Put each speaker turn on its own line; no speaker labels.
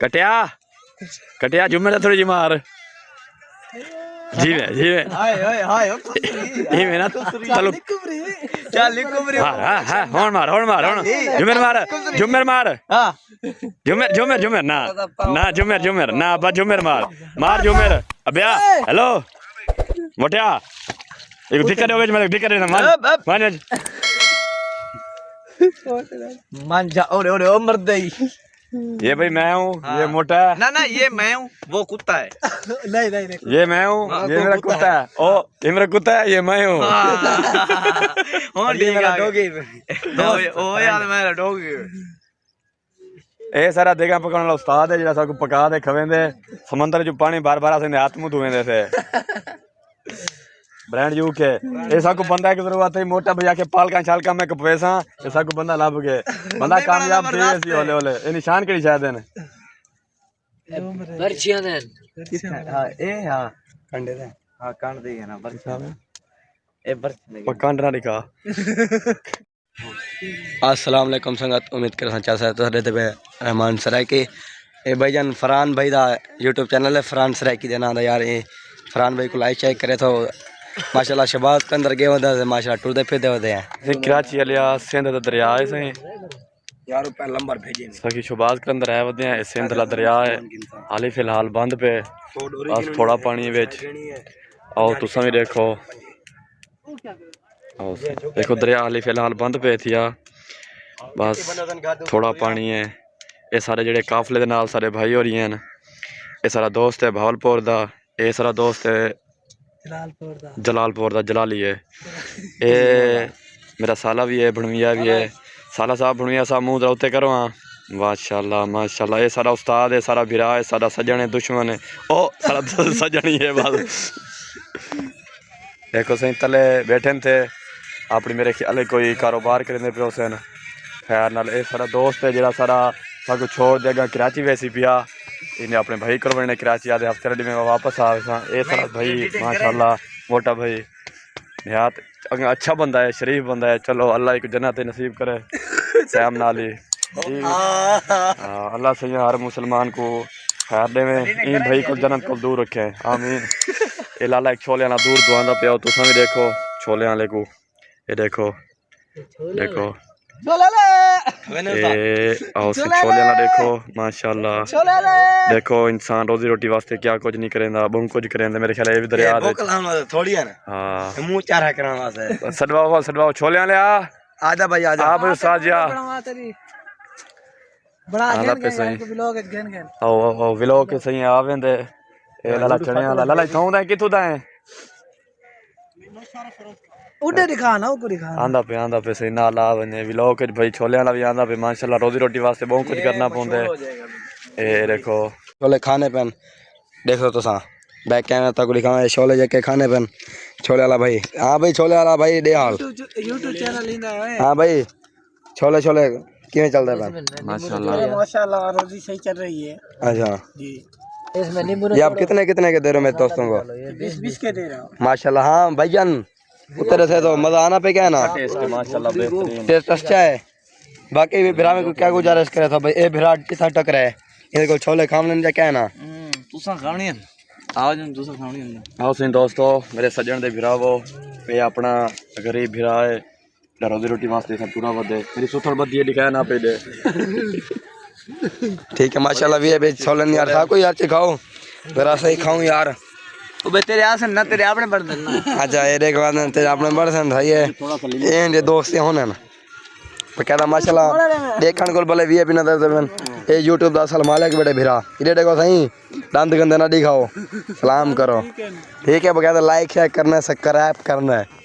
कटिया कटिया जुम्मे थोड़ी जी मार जीवे जीवे जीवे ना चलो हाँ होन मार जुमेर मार जुमेर मार जुमेर जुमेर जुमेर ना ना जुमेर जुमेर ना बस जुमेर मार जुमेर अबया हेलो मोटिया एक टिकट हो गया मैं टिकट ना मान
मान जा ओरे ओ मर्द
ये भाई मैं हूँ ये मोटा है
ना ये मैं हूँ वो कुत्ता है
नहीं
ये मैं हूँ ये मेरा कुत्ता है ओ ये मेरा कुत्ता है ये मैं हूँ
और ये मेरा डॉगी ओ यार मेरा डॉगी
ए सारा देगा पकाने वाला उस्ताद है जेड़ा सबको पका दे खवेंदे समंदर जो पानी बार-बार आसे हाथ मुंह धोवेंदे थे ब्रांड यू के ऐसा को बंदा की जरूरत है मोटा भैया के पाल का छाल का मैं पैसा ऐसा को बंदा लाभ के बंदा कामयाब थे ऐसी होले होले ए निशान केड़ी शायद है
बर्चियां दे हां ए हां कंडे दे हां कांड दे ना बर्चियां ए बर्च
पकांड ना दिखा
अस्सलाम वालेकुम संगत उम्मीद कर सच्चा से तो रहते पे रहमान सरायकी ए भाईजान फरहान भाई दा यूट्यूब चैनल है फरहान सरायकी दे नाम दा यार ए फरहान भाई को लाइक चेक करे तो माशाल्लाह शहबाज के अंदर गए वदा माशाल्लाह टुरदे फिरदे वदे हैं
कराची वालिया सिंध दा दरिया है सही
यार ऊपर नंबर भेजे
सकी शहबाज के अंदर है वदे हैं सिंध दा दरिया है हाल फिलहाल बंद पे बस थोड़ा पानी विच आओ तुसा भी देखो देखो दरिया हाल फिलहाल बंद पे थिया बस थोड़ा पानी है ये सारे जेडे काफले दे नाल सारे भाई हो रही हैं ये सारा दोस्त है भावलपुर दा ये सारा दोस्त है जलालपुर दा जलाली है ये मेरा साला भी है भणविया भी है साला साहब भणविया साहब मुँह दरौते करो हाँ माशाल्लाह माशाल्लाह ये सारा उस्ताद है सारा भिरा है सारा सजन है दुश्मन है ओ सारा सजन ही है बस देखो सही तले बैठे थे अपनी मेरे ख्याल कोई कारोबार करेंदे पे हुसैन खैर नाल ये सारा दोस्त है जरा सारा सब छोड़ देगा कराची वैसी पिया इन्हें अपने भाई करवाने कराची आधे हफ्ते में वापस आ ये सारा भाई माशाल्लाह मोटा भाई निहात अच्छा बंदा है शरीफ बंदा है चलो अल्लाह एक जन्नत नसीब करे सैम नाली अल्लाह सही हर मुसलमान को खैर देवे इन भाई को जन्नत को दूर रखे आमीन ये लाला एक छोले वाला दूर दुआंदा पे तुसा भी देखो छोले वाले को ये देखो देखो छोले वाला देखो माशाल्लाह देखो इंसान रोजी रोटी वास्ते क्या कुछ नहीं करेंदा बहुत कुछ करेंदा मेरे ख्याल ये भी दरिया दे
थोड़ी है ना
हां
मुंह चारा कराने वास्ते
सडवाओ छोले वाले
आजा भाई आजा
आप साजिया
बड़ा
आला पे सही ओ विलोग के सही आवेंदे ए लाला चने वाला लाला थाऊ दा किथु दा है
उड़े दिखा ना ऊपर दिखा
आंदा पे सही नाला वने विलोग के भाई छोले वाला भी आंदा पे माशाल्लाह रोजी रोटी वास्ते बहुत कुछ करना पौंदे ए देखो
छोले खाने पेन देखो तो सा बैक कैमरा तक दिखावे छोले जके खाने पेन छोले वाला भाई हां भाई छोले वाला भाई दे हाल
यूट्यूब चैनल इंदा है
हां भाई छोले छोले किवें चलदा पेन
माशाल्लाह रोजी सही चल रही है
अच्छा
जी
इसमें नींबू
ये आप कितने कितने के दे रहे हो मेरे दोस्तों को
20 के दे रहा हूं
माशाल्लाह हाँ भाईजान उतर से तो मजा आना पे क्या है ना
टेस्ट माशाल्लाह बेहतरीन
टेस्ट अच्छा है बाकी भी भिरा में को क्या गुजारिश करे था भाई ए भिरा कितना टकर है ये को छोले खाने जा क्या है ना
तुसा खानी है आओ जन तुसा खानी है
आओ सही दोस्तों मेरे सज्जन दे भिरावो ये अपना गरीब भिरा है रोजी रोटी वास्ते सब पूरा वदे मेरी सुथड़ बदी है दिखाया ना पे दे
ठीक है माशाल्लाह भी है छोले नहीं यार था कोई यार खाओ मेरा सही खाऊं यार
ओ तेरे आसन ना तेरे अपने बर्तन ना
अच्छा ये देख बाद तेरे अपने बर्तन भाई है ये दोस्त होने ना तो कहता माशाल्लाह देखण को भले वीआईपी ना दे ये यूट्यूब दा असल मालिक बड़े भिरा इधर देखो सही दंद गंदे ना दिखाओ सलाम करो ठीक है बकायदा लाइक शेयर करना है सब्सक्राइब करना है।